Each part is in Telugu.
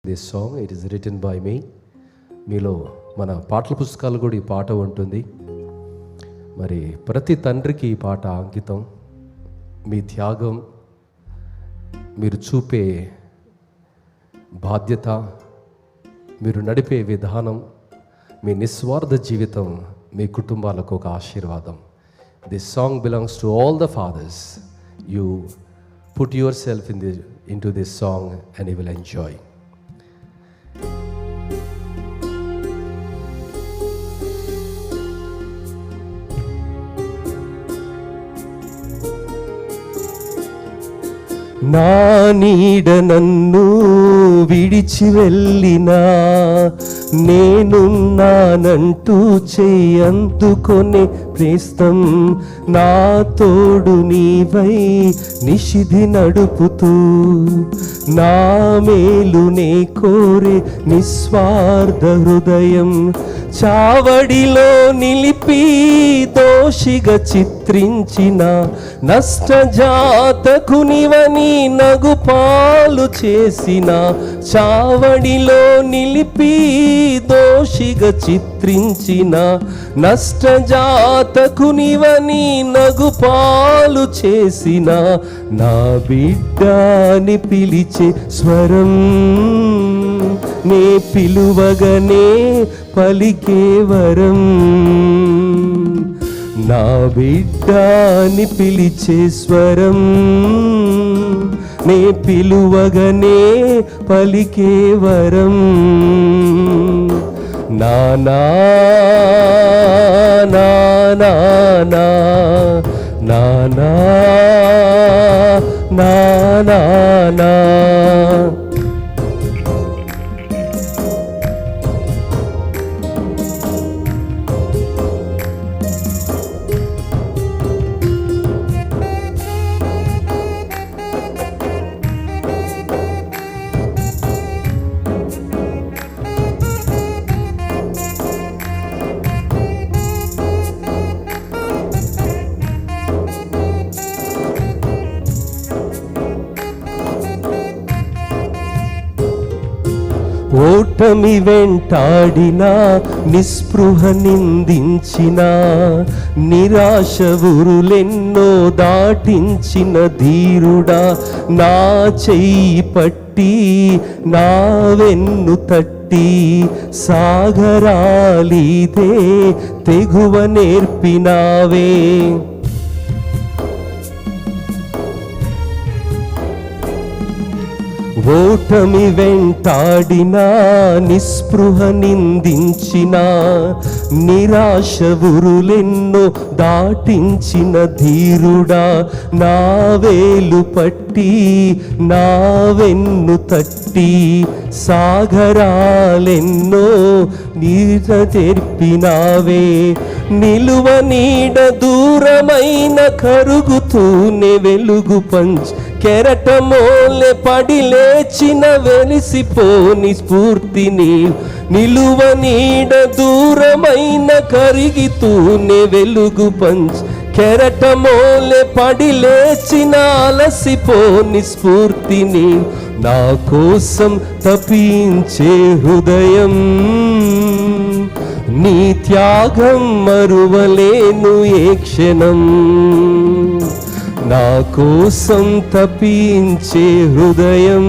This song it is written by me. మీలో మన పాటల పుస్తకాలు కూడా ఈ పాట ఉంటుంది. మరి ప్రతి తండ్రికి ఈ పాట అంకితం. మీ త్యాగం, మీరు చూపే బాధ్యత, మీరు నడిపే విధానం, మీ నిస్వార్థ జీవితం మీ కుటుంబాలకు ఒక ఆశీర్వాదం. This song belongs to all the fathers. You put yourself into this song and you will enjoy. నా నీడ నన్ను విడిచి వెళ్ళినా, నేనున్నానంటూ చెయ్యందుకొనే ప్రేస్తం, నా తోడు నీవై నిషిధి నడుపుతూ, నా మేలునే కోరే నిస్వార్థ హృదయం, చావడిలో నిలిపి దోషిగా చిత్రించిన నష్టజాతకునివని నగుపాలు చేసిన, చావడిలో నిలిపి దోషిగా చిత్రించిన నష్టజాతకునివని నగుపాలు చేసిన, నా బిడ్డని పిలిచే స్వరం, నే పిలువగనే పలికే వరం, నా బిడ్డని పిలిచే స్వరం, నే పిలువగనే పలికే వరం, నా నా నా నా నా నా నా నా నా నా. ఓటమి వెంటాడిన, నిస్పృహ నిందించిన, నిరాశ ఉరులెన్నో దాటించిన ధీరుడా, నా చెయ్యి పట్టి నా వెన్ను తట్టి, సాగరాలిదే తెగువ నేర్పినావే, ఓటమి వెంటాడిన, నిస్పృహ నిందించిన, నిరాశ ఉరులెన్నో దాటించిన ధీరుడా, నా వేలు పట్టి నా వెన్ను తట్టి, సాగరాలెన్నో నీర తెర్పినావే, నిలువ నీడ దూరమైన కరుగుతూనే వెలుగు పంచ్, కెరటమోలే పడి లేచిన వెలిసిపోని స్ఫూర్తిని, నిలువ నీడ దూరమైన కరిగితూనే వెలుగు పంచ్, కెరటమోలే పడి లేచిన అలసిపోని స్ఫూర్తిని, నా కోసం తపించే హృదయం, నీ త్యాగం మరువలేను ఏ క్షణం, నా కోసం తపించే హృదయం,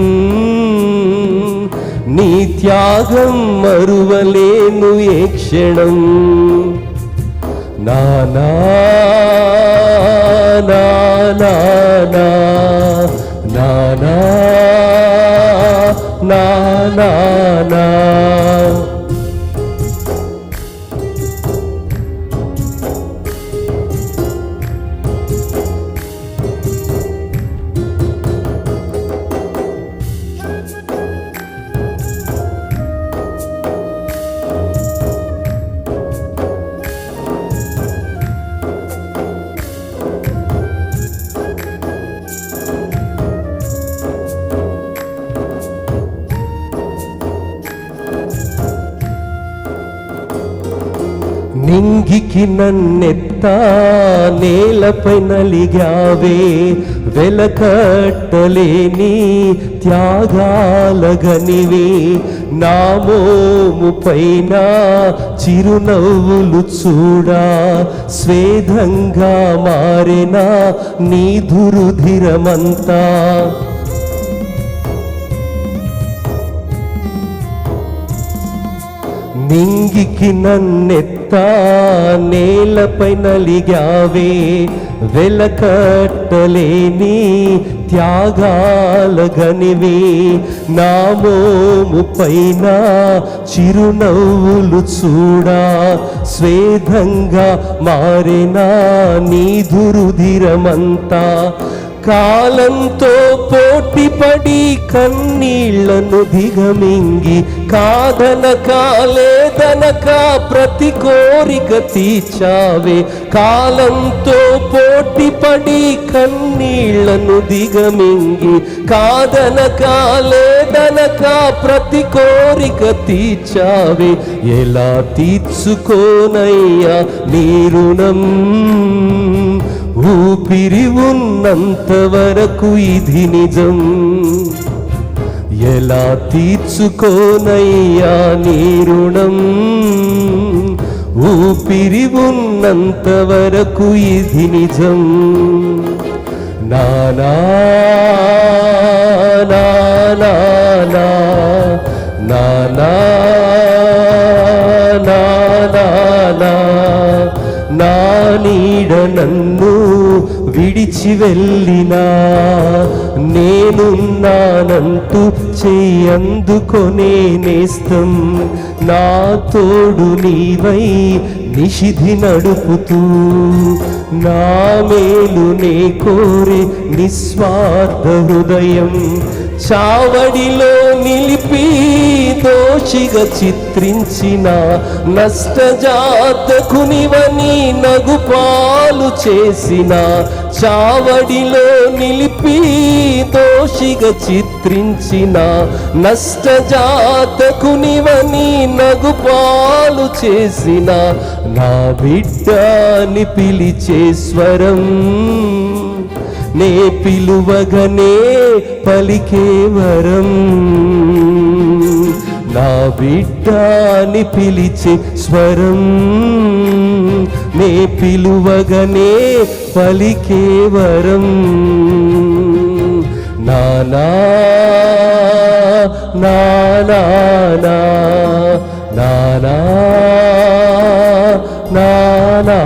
నీ త్యాగం మరువలేను ఏ క్షణం, నా నా నా నా నా నా నా నా నా. నింగికి నన్నెత్తా నేలపై నలిగావే, వెలకట్టలేని త్యాగాలగనివి, నా మోము పైన చిరునవ్వులు చూడా, స్వేదంగా మారిన నీ దురుధిరమంతా. నింగికి నన్నెత్తా నేలపై నలిగావే, వెలకట్టలేని త్యాగాలగనివి, నా మోము పైన చిరునవ్వులు చూడా, స్వేదంగా మారిన నీ దురుధిరమంతా. కాలంతో పోటీపడి కన్నీళ్లను దిగమింగి, కాదనక లేదనక ప్రతి కోరిక తీర్చావే. కాలంతో పోటీపడి కన్నీళ్లను దిగమింగి, కాదనక లేదనక ప్రతి కోరిక తీర్చావే. ఎలా తీర్చుకోనయ్యా నీ రుణం, ఊపిరి ఉన్నంత వరకు ఇది నిజం. ఎలా తీర్చుకోనయ్యా నీ రుణం, ఊపిరి ఉన్నంత వరకు ఇది నిజం. నానా నానా నానా నానా, నా నీడ నన్ను విడిచి వెళ్ళినా, నేనున్నానంటూ చెయ్యందుకొనే నేస్తం. నా తోడు నీవై నిషిధి నడుపుతూ, నా మేలు నే కోరే నిస్వార్థ హృదయం. చావడిలో నిలిపి దోషిగా చిత్రించిన నష్టజాతకునివని నగుపాలు చేసిన, చావడిలో నిలిపి దోషిగా చిత్రించిన నష్టజాతకునివని నగుపాలు చేసిన, నా బిడ్డని పిలిచే స్వరం, నే పిలువగనే పలికే వరం. నా బిడ్డని పిలిచే స్వరం, నే పిలువగనే పలికే వరం. నానా నానా నానా నానా